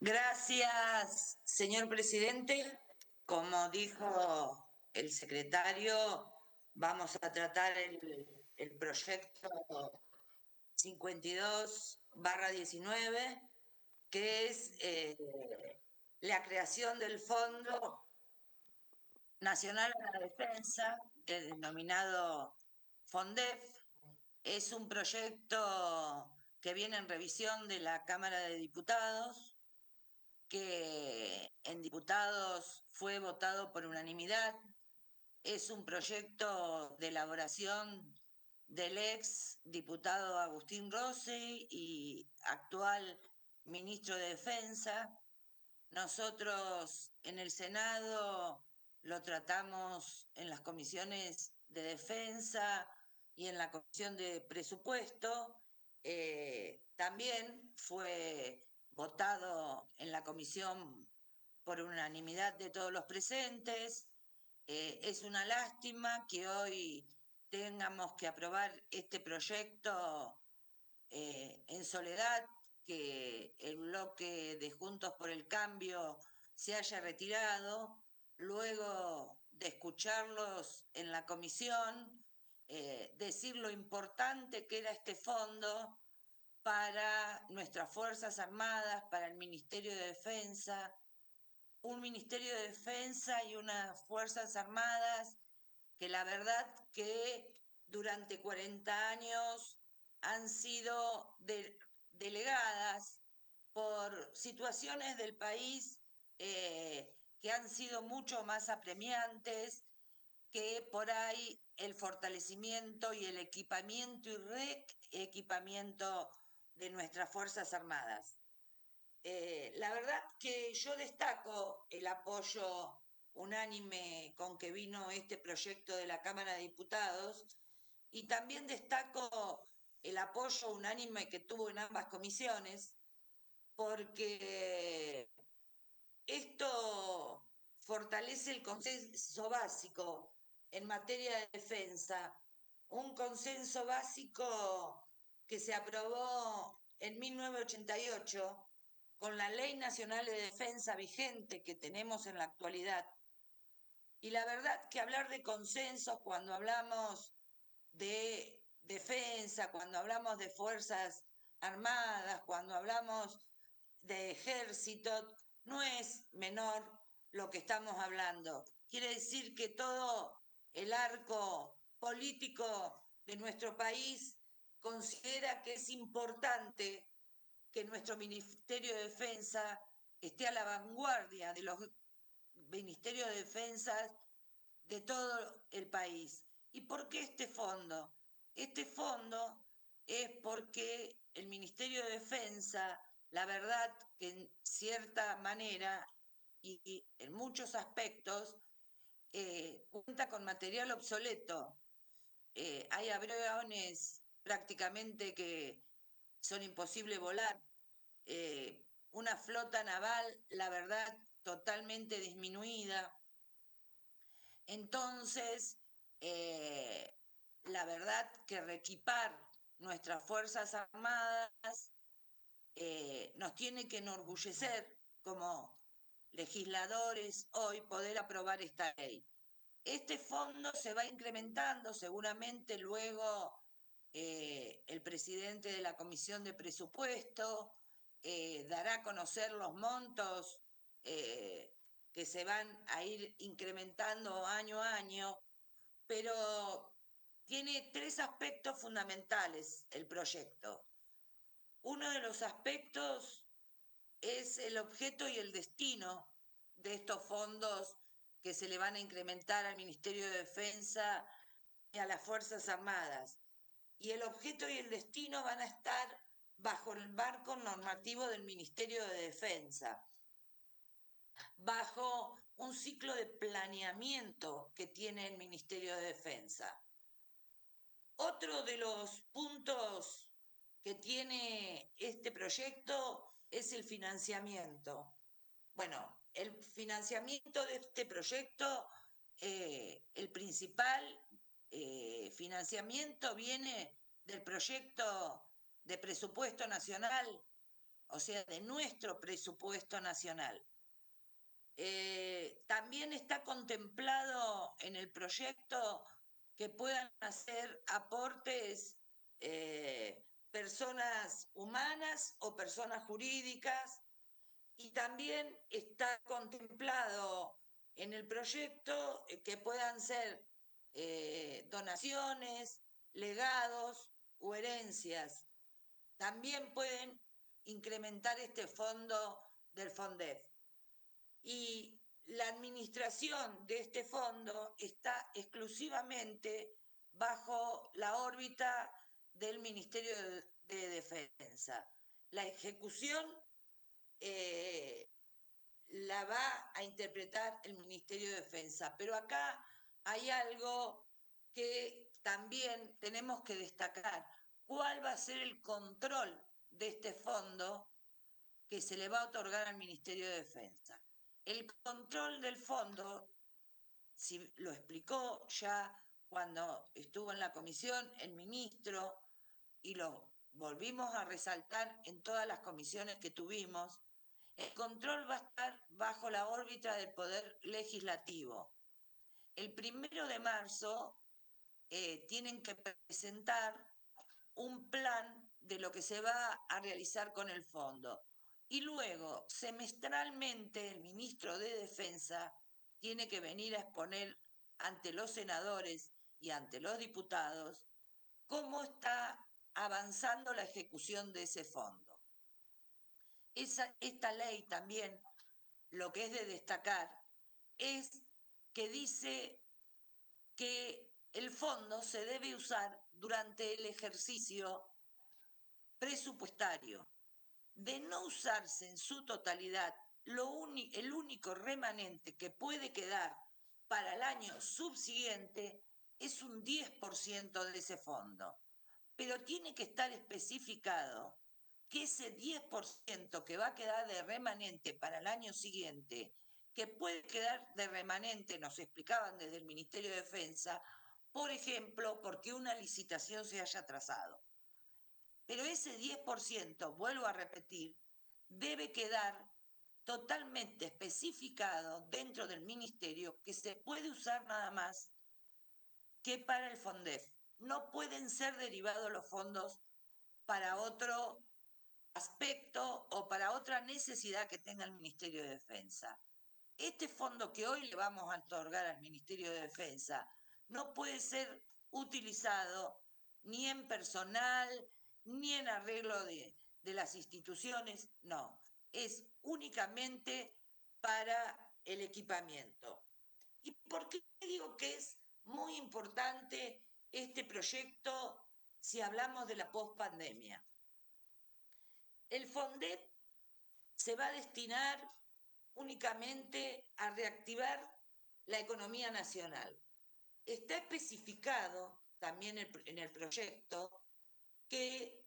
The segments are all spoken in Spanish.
Gracias, señor presidente. Como dijo el secretario, vamos a tratar el proyecto 52/19, que es la creación del Fondo Nacional a la Defensa, el denominado FONDEF. Es un proyecto que viene en revisión de la Cámara de Diputados, que en diputados fue votado por unanimidad. Es un proyecto de elaboración del ex diputado Agustín Rossi y actual ministro de Defensa. Nosotros en el Senado lo tratamos en las comisiones de Defensa y en la comisión de Presupuesto. También fue votado en la comisión por unanimidad de todos los presentes. Es una lástima que hoy tengamos que aprobar este proyecto en soledad, que el bloque de Juntos por el Cambio se haya retirado, luego de escucharlos en la comisión, decir lo importante que era este fondo para nuestras Fuerzas Armadas, para el Ministerio de Defensa, un Ministerio de Defensa y unas Fuerzas Armadas que la verdad que durante 40 años han sido delegadas por situaciones del país que han sido mucho más apremiantes que por ahí el fortalecimiento y el equipamiento y reequipamiento de nuestras Fuerzas Armadas. La verdad que yo destaco el apoyo unánime con que vino este proyecto de la Cámara de Diputados y también destaco el apoyo unánime que tuvo en ambas comisiones, porque esto fortalece el consenso básico en materia de defensa, un consenso básico que se aprobó en 1988 con la Ley Nacional de Defensa vigente que tenemos en la actualidad. Y la verdad que hablar de consensos cuando hablamos de defensa, cuando hablamos de fuerzas armadas, cuando hablamos de ejército, no es menor lo que estamos hablando. Quiere decir que todo el arco político de nuestro país considera que es importante que nuestro Ministerio de Defensa esté a la vanguardia de los ministerios de defensa de todo el país. ¿Y por qué este fondo? Este fondo es porque el Ministerio de Defensa, la verdad que en cierta manera y en muchos aspectos, cuenta con material obsoleto. Hay aviones prácticamente que son imposibles volar. Una flota naval, la verdad, totalmente disminuida. Entonces, eh, la verdad que reequipar nuestras Fuerzas Armadas nos tiene que enorgullecer como legisladores hoy poder aprobar esta ley. Este fondo se va incrementando, seguramente luego el presidente de la Comisión de Presupuesto dará a conocer los montos que se van a ir incrementando año a año, pero tiene tres aspectos fundamentales el proyecto. Uno de los aspectos es el objeto y el destino de estos fondos que se le van a incrementar al Ministerio de Defensa y a las Fuerzas Armadas. Y el objeto y el destino van a estar bajo el marco normativo del Ministerio de Defensa, bajo un ciclo de planeamiento que tiene el Ministerio de Defensa. Otro de los puntos que tiene este proyecto es el financiamiento. Bueno, el financiamiento de este proyecto, el principal financiamiento viene del proyecto de presupuesto nacional, o sea, de nuestro presupuesto nacional. También está contemplado en el proyecto que puedan hacer aportes personas humanas o personas jurídicas, y también está contemplado en el proyecto que puedan ser donaciones, legados o herencias. También pueden incrementar este fondo del FONDEF. Y la administración de este fondo está exclusivamente bajo la órbita del Ministerio de Defensa. La ejecución la va a interpretar el Ministerio de Defensa, pero acá hay algo que también tenemos que destacar. ¿Cuál va a ser el control de este fondo que se le va a otorgar al Ministerio de Defensa? El control del fondo, si lo explicó ya cuando estuvo en la comisión el ministro, y lo volvimos a resaltar en todas las comisiones que tuvimos, el control va a estar bajo la órbita del Poder Legislativo. El 1 de marzo tienen que presentar un plan de lo que se va a realizar con el fondo. Y luego, semestralmente, el ministro de Defensa tiene que venir a exponer ante los senadores y ante los diputados cómo está avanzando la ejecución de ese fondo. Esta ley también, lo que es de destacar, es que dice que el fondo se debe usar durante el ejercicio presupuestario. De no usarse en su totalidad, el único remanente que puede quedar para el año subsiguiente es un 10% de ese fondo. Pero tiene que estar especificado que ese 10% que va a quedar de remanente para el año siguiente, que puede quedar de remanente, nos explicaban desde el Ministerio de Defensa, por ejemplo, porque una licitación se haya atrasado. Pero ese 10%, vuelvo a repetir, debe quedar totalmente especificado dentro del ministerio que se puede usar nada más que para el FONDEF. No pueden ser derivados los fondos para otro aspecto o para otra necesidad que tenga el Ministerio de Defensa. Este fondo que hoy le vamos a otorgar al Ministerio de Defensa no puede ser utilizado ni en personal, ni en arreglo de las instituciones, no, es únicamente para el equipamiento. ¿Y por qué digo que es muy importante este proyecto si hablamos de la pospandemia? El FONDEP se va a destinar únicamente a reactivar la economía nacional. Está especificado también en el proyecto que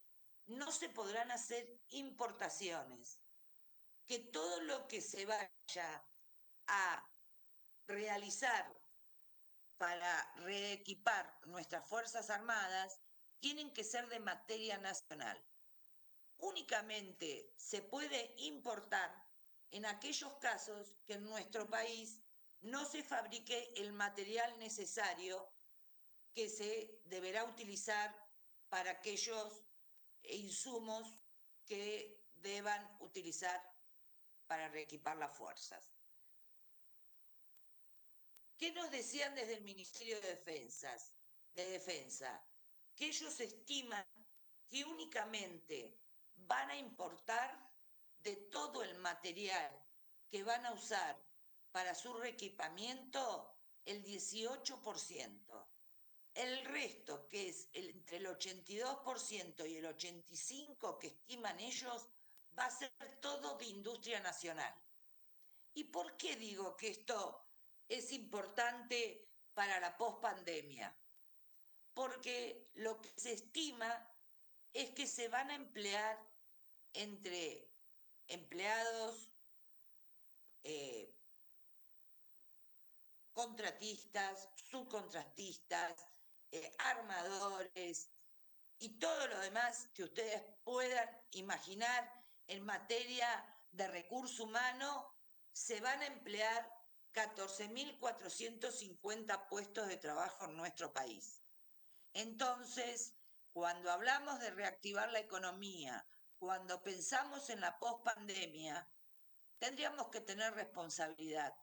no se podrán hacer importaciones, que todo lo que se vaya a realizar para reequipar nuestras Fuerzas Armadas tienen que ser de materia nacional. Únicamente se puede importar en aquellos casos que en nuestro país no se fabrique el material necesario que se deberá utilizar para aquellos insumos que deban utilizar para reequipar las fuerzas. ¿Qué nos decían desde el Ministerio de Defensa? Que ellos estiman que únicamente van a importar de todo el material que van a usar para su reequipamiento el 18%. El resto, que es entre el 82% y el 85% que estiman ellos, va a ser todo de industria nacional. ¿Y por qué digo que esto es importante para la pospandemia? Porque lo que se estima es que se van a emplear entre empleados, contratistas, subcontratistas, armadores y todo lo demás que ustedes puedan imaginar en materia de recurso humano se van a emplear 14.450 puestos de trabajo en nuestro país. Entonces, cuando hablamos de reactivar la economía, cuando pensamos en la pospandemia, tendríamos que tener responsabilidad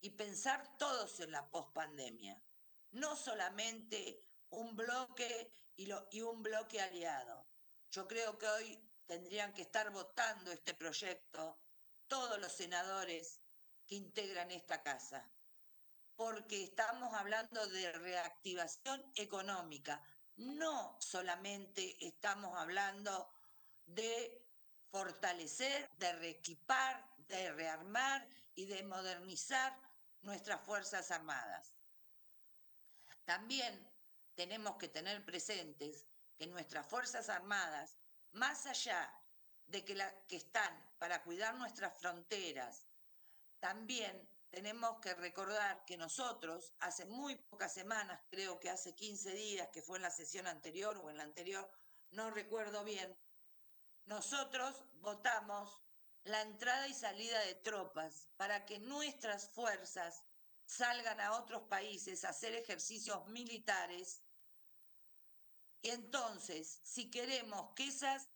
y pensar todos en la pospandemia, no solamente un bloque y un bloque aliado. Yo creo que hoy tendrían que estar votando este proyecto todos los senadores que integran esta casa, porque estamos hablando de reactivación económica, no solamente estamos hablando de fortalecer, de reequipar, de rearmar y de modernizar nuestras Fuerzas Armadas. También tenemos que tener presentes que nuestras Fuerzas Armadas, más allá de que están para cuidar nuestras fronteras, también tenemos que recordar que nosotros, hace muy pocas semanas, creo que hace 15 días, que fue en la sesión anterior o en la anterior, no recuerdo bien, nosotros votamos la entrada y salida de tropas para que nuestras fuerzas salgan a otros países a hacer ejercicios militares. Y entonces, si queremos que esas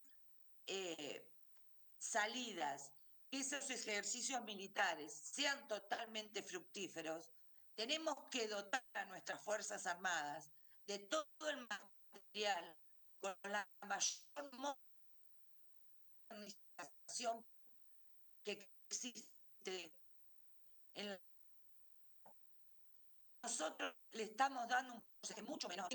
salidas, que esos ejercicios militares sean totalmente fructíferos, tenemos que dotar a nuestras Fuerzas Armadas de todo el material con la mayor modernización que existe en la... Nosotros le estamos dando un porcentaje mucho menor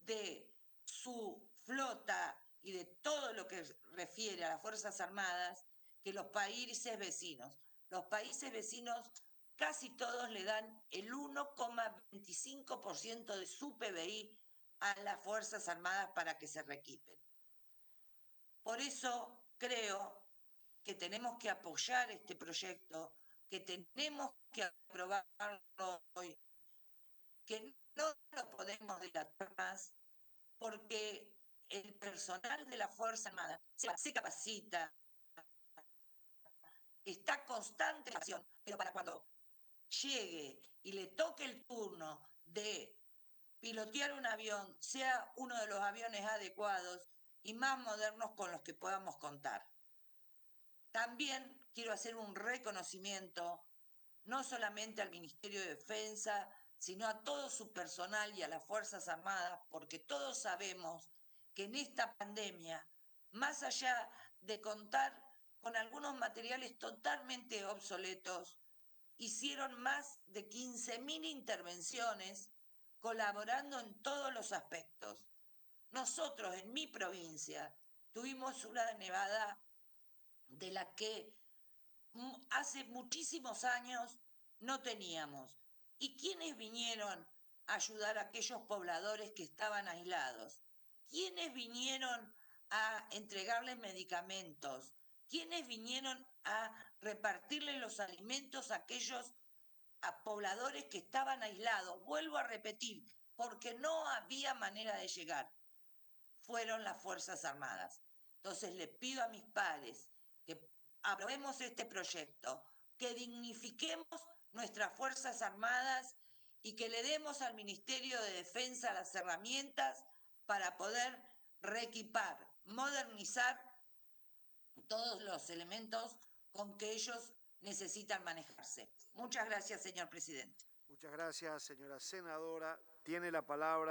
de su flota y de todo lo que refiere a las Fuerzas Armadas que los países vecinos. Los países vecinos casi todos le dan el 1,25% de su PBI a las Fuerzas Armadas para que se reequipen. Por eso creo que tenemos que apoyar este proyecto, que tenemos que aprobarlo hoy, que no lo podemos dilatar más, porque el personal de la Fuerza Armada se capacita, está constante en acción, pero para cuando llegue y le toque el turno de pilotear un avión, sea uno de los aviones adecuados y más modernos con los que podamos contar. También quiero hacer un reconocimiento, no solamente al Ministerio de Defensa, sino a todo su personal y a las Fuerzas Armadas, porque todos sabemos que en esta pandemia, más allá de contar con algunos materiales totalmente obsoletos, hicieron más de 15.000 intervenciones colaborando en todos los aspectos. Nosotros en mi provincia tuvimos una nevada de la que hace muchísimos años no teníamos. ¿Y quiénes vinieron a ayudar a aquellos pobladores que estaban aislados? ¿Quiénes vinieron a entregarles medicamentos? ¿Quiénes vinieron a repartirles los alimentos a aquellos pobladores que estaban aislados? Vuelvo a repetir, porque no había manera de llegar. Fueron las Fuerzas Armadas. Entonces le pido a mis padres que aprobemos este proyecto, que dignifiquemos nuestras Fuerzas Armadas y que le demos al Ministerio de Defensa las herramientas para poder reequipar, modernizar todos los elementos con que ellos necesitan manejarse. Muchas gracias, señor presidente. Muchas gracias, señora senadora. Tiene la palabra